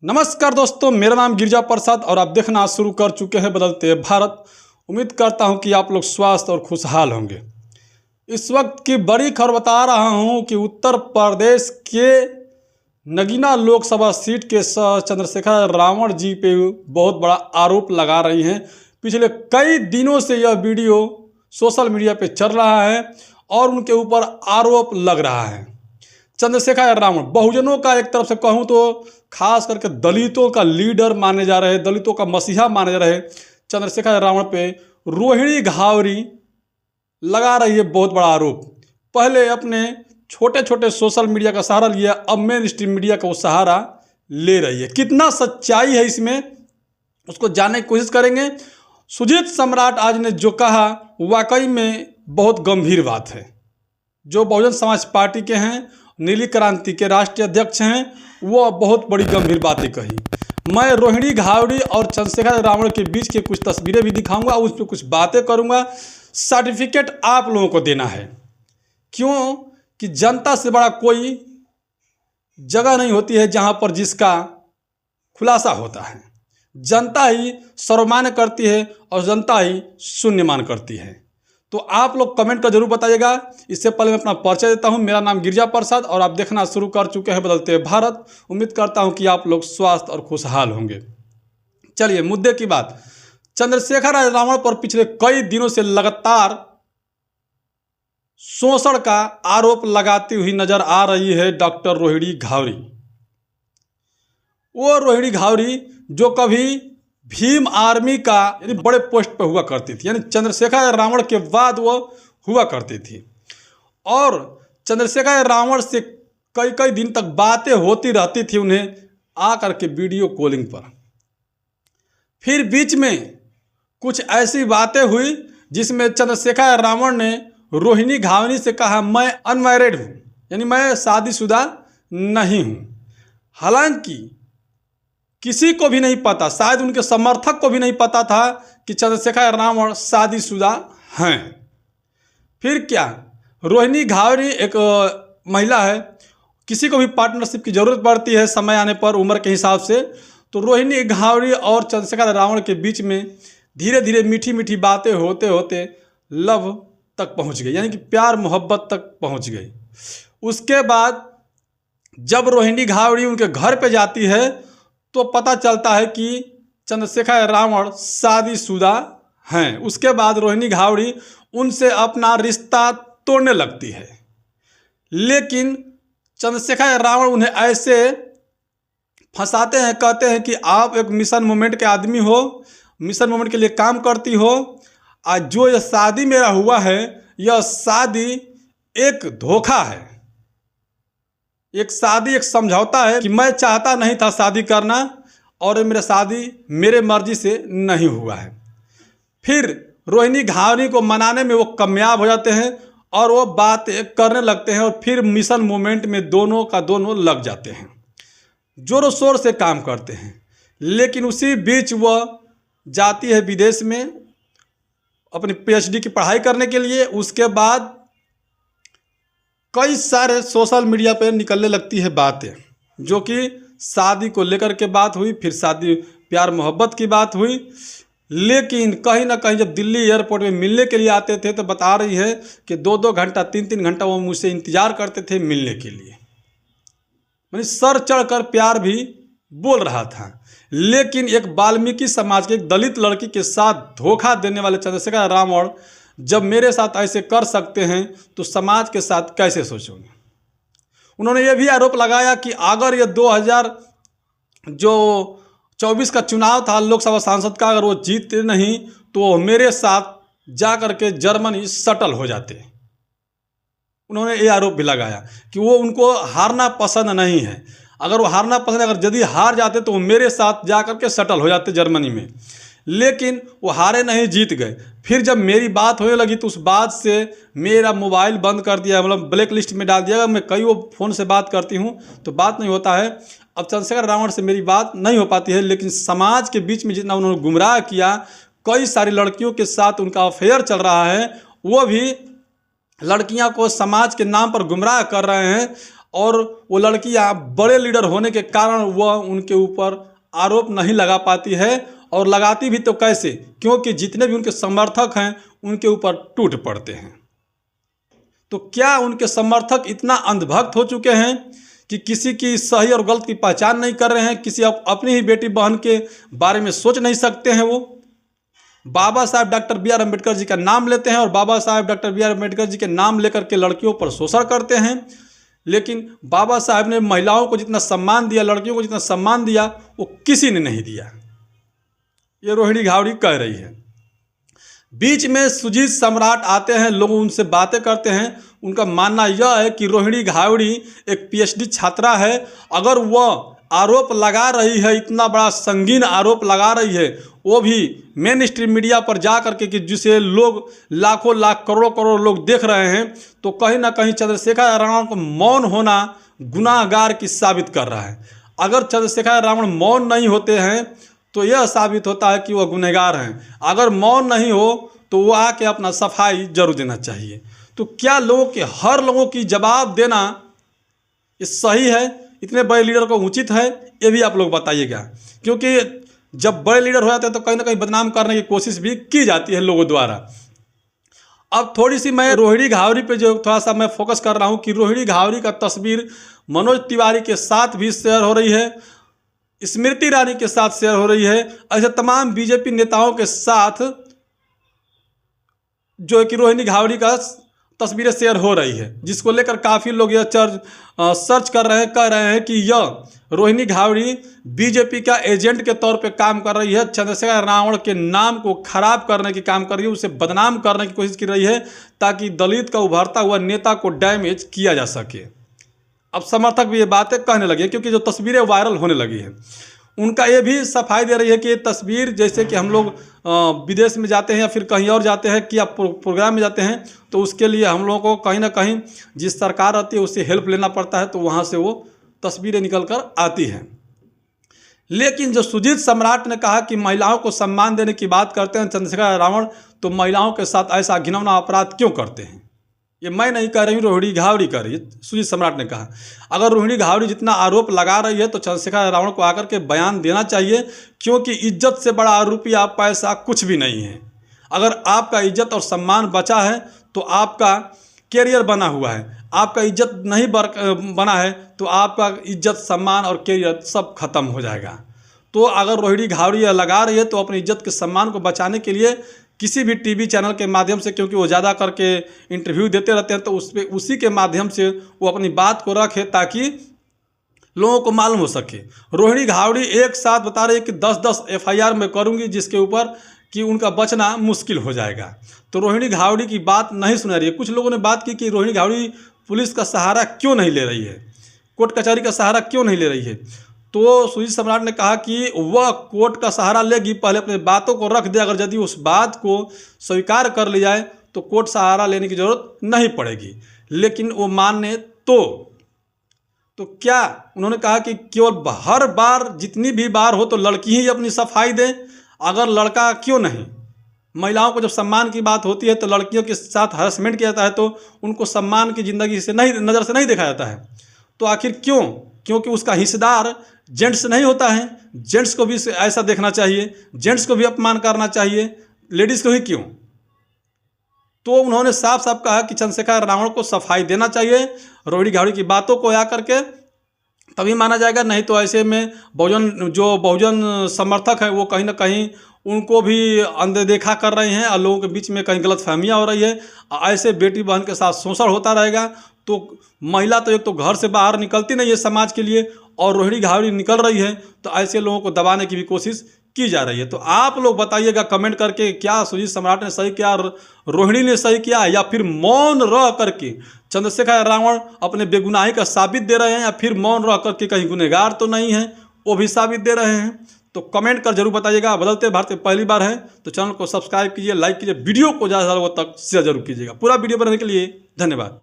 नमस्कार दोस्तों, मेरा नाम गिरिजा प्रसाद और आप देखना शुरू कर चुके हैं बदलते भारत। उम्मीद करता हूं कि आप लोग स्वस्थ और खुशहाल होंगे। इस वक्त की बड़ी खबर बता रहा हूं कि उत्तर प्रदेश के नगीना लोकसभा सीट के चंद्रशेखर रावण जी पे बहुत बड़ा आरोप लगा रही हैं। पिछले कई दिनों से यह वीडियो सोशल मीडिया पे चल रहा है और उनके ऊपर आरोप लग रहा है। चंद्रशेखर रावण बहुजनों का, एक तरफ से कहूँ तो खास करके दलितों का लीडर माने जा रहे, दलितों का मसीहा माने जा रहे चंद्रशेखर रावण पे रोहिणी घावरी लगा रही है बहुत बड़ा आरोप। पहले अपने छोटे छोटे सोशल मीडिया का सहारा लिया, अब मेन स्ट्रीम मीडिया का वो सहारा ले रही है। कितना सच्चाई है इसमें, उसको जानने की कोशिश करेंगे। सुजीत सम्राट आज ने जो कहा वाकई में बहुत गंभीर बात है। जो बहुजन समाज पार्टी के हैं, नीली क्रांति के राष्ट्रीय अध्यक्ष हैं, वो बहुत बड़ी गंभीर बातें कही। मैं रोहिणी घावरी और चंद्रशेखर रावण के बीच की कुछ तस्वीरें भी दिखाऊंगा, उस पर कुछ बातें करूंगा। सर्टिफिकेट आप लोगों को देना है, क्यों कि जनता से बड़ा कोई जगह नहीं होती है जहां पर जिसका खुलासा होता है। जनता ही सर्वमान्य करती है और जनता ही शून्यमान करती है। तो आप लोग कमेंट कर जरूर बताइएगा। इससे पहले मैं अपना परिचय देता हूं। मेरा नाम गिरिजा प्रसाद और आप देखना शुरू कर चुके हैं बदलते भारत। उम्मीद करता हूं कि आप लोग स्वस्थ और खुशहाल होंगे। चलिए मुद्दे की बात। चंद्रशेखर रावण पर पिछले कई दिनों से लगातार शोषण का आरोप लगाती हुई नजर आ रही है डॉक्टर रोहिणी घावरी। वो रोहिणी घावरी जो कभी भीम आर्मी का यानी बड़े पोस्ट पर हुआ करती थी, यानी चंद्रशेखर रावण के बाद वो हुआ करती थी और चंद्रशेखर रावण से कई कई दिन तक बातें होती रहती थी उन्हें आकर के वीडियो कॉलिंग पर। फिर बीच में कुछ ऐसी बातें हुई जिसमें चंद्रशेखर रावण ने रोहिणी घावरी से कहा मैं अनमैरिड हूँ, यानी मैं शादीशुदा नहीं हूँ। हालांकि किसी को भी नहीं पता, शायद उनके समर्थक को भी नहीं पता था कि चंद्रशेखर रावण शादीशुदा हैं। फिर क्या, रोहिणी घावरी एक महिला है, किसी को भी पार्टनरशिप की ज़रूरत पड़ती है समय आने पर उम्र के हिसाब से। तो रोहिणी घावरी और चंद्रशेखर रावण के बीच में धीरे धीरे मीठी मीठी बातें होते होते लव तक पहुंच गई, यानी कि प्यार मोहब्बत तक पहुंच गई। उसके बाद जब रोहिणी घावरी उनके घर पे जाती है तो पता चलता है कि चंद्रशेखर रावण शादीशुदा हैं। उसके बाद रोहिणी घावरी उनसे अपना रिश्ता तोड़ने लगती है, लेकिन चंद्रशेखर रावण उन्हें ऐसे फंसाते हैं, कहते हैं कि आप एक मिशन मूवमेंट के आदमी हो, मिशन मूवमेंट के लिए काम करती हो, आज जो यह शादी मेरा हुआ है यह शादी एक धोखा है, एक शादी एक समझौता है कि मैं चाहता नहीं था शादी करना और मेरा शादी मेरे मर्जी से नहीं हुआ है। फिर रोहिणी घावरी को मनाने में वो कामयाब हो जाते हैं और वो बात करने लगते हैं और फिर मिशन मूवमेंट में दोनों का दोनों लग जाते हैं, जोरों शोर से काम करते हैं। लेकिन उसी बीच वह जाती है विदेश में अपनी PhD की पढ़ाई करने के लिए। उसके बाद कई सारे सोशल मीडिया पे निकलने लगती है बातें, जो कि शादी को लेकर के बात हुई, फिर शादी प्यार मोहब्बत की बात हुई। लेकिन कहीं ना कहीं जब दिल्ली एयरपोर्ट में मिलने के लिए आते थे तो बता रही है कि 2-2 घंटा 3-3 घंटा वो मुझसे इंतजार करते थे मिलने के लिए, यानी सर चढ़कर प्यार भी बोल रहा था। लेकिन एक वाल्मीकि समाज के एक दलित लड़की के साथ धोखा देने वाले चंद्रशेखर रावण जब मेरे साथ ऐसे कर सकते हैं तो समाज के साथ कैसे सोचोगे। उन्होंने ये भी आरोप लगाया कि अगर ये 2024 का चुनाव था लोकसभा सांसद का, अगर वो जीते नहीं तो मेरे साथ जा कर के जर्मनी सटल हो जाते। उन्होंने ये आरोप भी लगाया कि वो उनको हारना पसंद नहीं है, अगर वो हारना पसंद है, अगर यदि हार जाते तो वो मेरे साथ जा कर के सटल हो जाते जर्मनी में। लेकिन वो हारे नहीं, जीत गए। फिर जब मेरी बात होने लगी तो उस बात से मेरा मोबाइल बंद कर दिया, मतलब ब्लैक लिस्ट में डाल दिया। मैं कई वो फ़ोन से बात करती हूँ तो बात नहीं होता है। अब चंद्रशेखर रावण से मेरी बात नहीं हो पाती है, लेकिन समाज के बीच में जितना उन्होंने गुमराह किया, कई सारी लड़कियों के साथ उनका अफेयर चल रहा है, वो भी लड़कियां को समाज के नाम पर गुमराह कर रहे हैं और वो लड़कियां बड़े लीडर होने के कारण वह उनके ऊपर आरोप नहीं लगा पाती है, और लगाती भी तो कैसे, क्योंकि जितने भी उनके समर्थक हैं उनके ऊपर टूट पड़ते हैं। तो क्या उनके समर्थक इतना अंधभक्त हो चुके हैं कि किसी की सही और गलत की पहचान नहीं कर रहे हैं, किसी अपनी ही बेटी बहन के बारे में सोच नहीं सकते हैं। वो बाबा साहब डॉक्टर बी.आर. अम्बेडकर जी का नाम लेते हैं और बाबा साहब डॉक्टर बी.आर. अम्बेडकर जी के नाम लेकर के लड़कियों पर शोषण करते हैं। लेकिन बाबा साहब ने महिलाओं को जितना सम्मान दिया, लड़कियों को जितना सम्मान दिया, वो किसी ने नहीं दिया। ये रोहिणी घावड़ी कह रही है। बीच में सुजीत सम्राट आते हैं, लोग उनसे बातें करते हैं। उनका मानना यह है कि रोहिणी घावड़ी एक पीएचडी छात्रा है। अगर वह आरोप लगा रही है, इतना बड़ा संगीन आरोप लगा रही है, वो भी मेन स्ट्रीम मीडिया पर जा करके कि जिसे लोग लाखों लाख करोड़ों करोड़ लोग देख रहे हैं, तो कहीं ना कहीं चंद्रशेखर रावण को मौन होना गुनाहगार की साबित कर रहा है। अगर चंद्रशेखर रावण मौन नहीं होते हैं तो यह साबित होता है कि वह गुनहगार हैं। अगर मौन नहीं हो तो वो आके अपना सफाई जरूर देना चाहिए। तो क्या लोगों के हर लोगों की जवाब देना ये सही है, इतने बड़े लीडर को उचित है, ये भी आप लोग बताइएगा। क्योंकि जब बड़े लीडर हो जाते हैं तो कहीं ना कहीं बदनाम करने की कोशिश भी की जाती है लोगों द्वारा। अब थोड़ी सी मैं रोहिणी घावड़ी पे जो थोड़ा सा मैं फोकस कर रहा हूँ कि रोहिणी घावड़ी का तस्वीर मनोज तिवारी के साथ भी शेयर हो रही है, स्मृति ईरानी के साथ शेयर हो रही है, ऐसे तमाम बीजेपी नेताओं के साथ जो है कि रोहिणी घावड़ी का तस्वीरें शेयर हो रही है, जिसको लेकर काफ़ी लोग यह सर्च कर रहे हैं, कह रहे हैं कि यह रोहिणी घावड़ी बीजेपी का एजेंट के तौर पे काम कर रही है, चंद्रशेखर रावण के नाम को खराब करने की काम कर रही है, उसे बदनाम करने की कोशिश कर रही है ताकि दलित का उभरता हुआ नेता को डैमेज किया जा सके। अब समर्थक भी ये बातें कहने लगे क्योंकि जो तस्वीरें वायरल होने लगी हैं, उनका ये भी सफाई दे रही है कि ये तस्वीर, जैसे कि हम लोग विदेश में जाते हैं या फिर कहीं और जाते हैं कि आप प्रोग्राम में जाते हैं, तो उसके लिए हम लोगों को कहीं ना कहीं जिस सरकार आती है उससे हेल्प लेना पड़ता है, तो वहाँ से वो तस्वीरें निकल कर आती हैं। लेकिन जो सुजीत सम्राट ने कहा कि महिलाओं को सम्मान देने की बात करते हैं चंद्रशेखर रावण, तो महिलाओं के साथ ऐसा घिनौना अपराध क्यों करते हैं? ये मैं नहीं कह रही हूँ, रोहिणी घावड़ी कह रही है। सुजीत सम्राट ने कहा अगर रोहिणी घावड़ी जितना आरोप लगा रही है तो चंद्रशेखर रावण को आकर के बयान देना चाहिए, क्योंकि इज्जत से बड़ा रुपया पैसा कुछ भी नहीं है। अगर आपका इज्जत और सम्मान बचा है तो आपका कैरियर बना हुआ है, आपका इज्जत नहीं बना है तो आपका इज्जत सम्मान और कैरियर सब खत्म हो जाएगा। तो अगर रोहिणी घावड़ी लगा रही है तो अपनी इज्जत के सम्मान को बचाने के लिए किसी भी टीवी चैनल के माध्यम से, क्योंकि वो ज़्यादा करके इंटरव्यू देते रहते हैं, तो उसी के माध्यम से वो अपनी बात को रखे ताकि लोगों को मालूम हो सके। रोहिणी घावड़ी एक साथ बता रही है कि 10-10 FIR मैं करूंगी, जिसके ऊपर कि उनका बचना मुश्किल हो जाएगा। तो रोहिणी घावड़ी की बात नहीं सुना रही है। कुछ लोगों ने बात की कि रोहिणी घावड़ी पुलिस का सहारा क्यों नहीं ले रही है, कोर्ट कचहरी का सहारा क्यों नहीं ले रही है। तो सुजीत सम्राट ने कहा कि वह कोर्ट का सहारा लेगी, पहले अपने बातों को रख दे। अगर यदि उस बात को स्वीकार कर ली जाए तो कोर्ट सहारा लेने की जरूरत नहीं पड़ेगी। लेकिन वो माने तो क्या उन्होंने कहा कि केवल हर बार जितनी भी बार हो तो लड़की ही अपनी सफाई दे, अगर लड़का क्यों नहीं। महिलाओं को जब सम्मान की बात होती है तो लड़कियों के साथ हरासमेंट किया जाता है, तो उनको सम्मान की ज़िंदगी से नहीं, नज़र से नहीं देखा जाता है। तो आखिर क्यों? क्योंकि उसका हिस्सेदार जेंट्स नहीं होता है। जेंट्स को भी ऐसा देखना चाहिए, जेंट्स को भी अपमान करना चाहिए, लेडीज़ को ही क्यों? तो उन्होंने साफ साफ कहा कि चंद्रशेखर रावण को सफाई देना चाहिए। रोहिणी घावड़ी की बातों को आकर के तभी माना जाएगा, नहीं तो ऐसे में बहुजन समर्थक हैं वो कहीं ना कहीं उनको भी अनदेखा कर रहे हैं और लोगों के बीच में कहीं गलतफहमियां हो रही है। ऐसे बेटी बहन के साथ शोषण होता रहेगा तो महिला तो एक तो घर से बाहर निकलती नहीं है समाज के लिए, और रोहिणी घावड़ी निकल रही है, तो ऐसे लोगों को दबाने की भी कोशिश की जा रही है। तो आप लोग बताइएगा कमेंट करके, क्या सुजीत सम्राट ने सही किया, रोहिणी ने सही किया, या फिर मौन रह करके चंद्रशेखर रावण अपने बेगुनाही का साबित दे रहे हैं, या फिर मौन रह करके कहीं गुनहगार तो नहीं है वो भी साबित दे रहे हैं। तो कमेंट कर जरूर बताइएगा। बदलते भारत में पहली बार है तो चैनल को सब्सक्राइब कीजिए, लाइक कीजिए, वीडियो को ज़्यादा से ज़्यादा तक शेयर जरूर कीजिएगा। पूरा वीडियो बनाने के लिए धन्यवाद।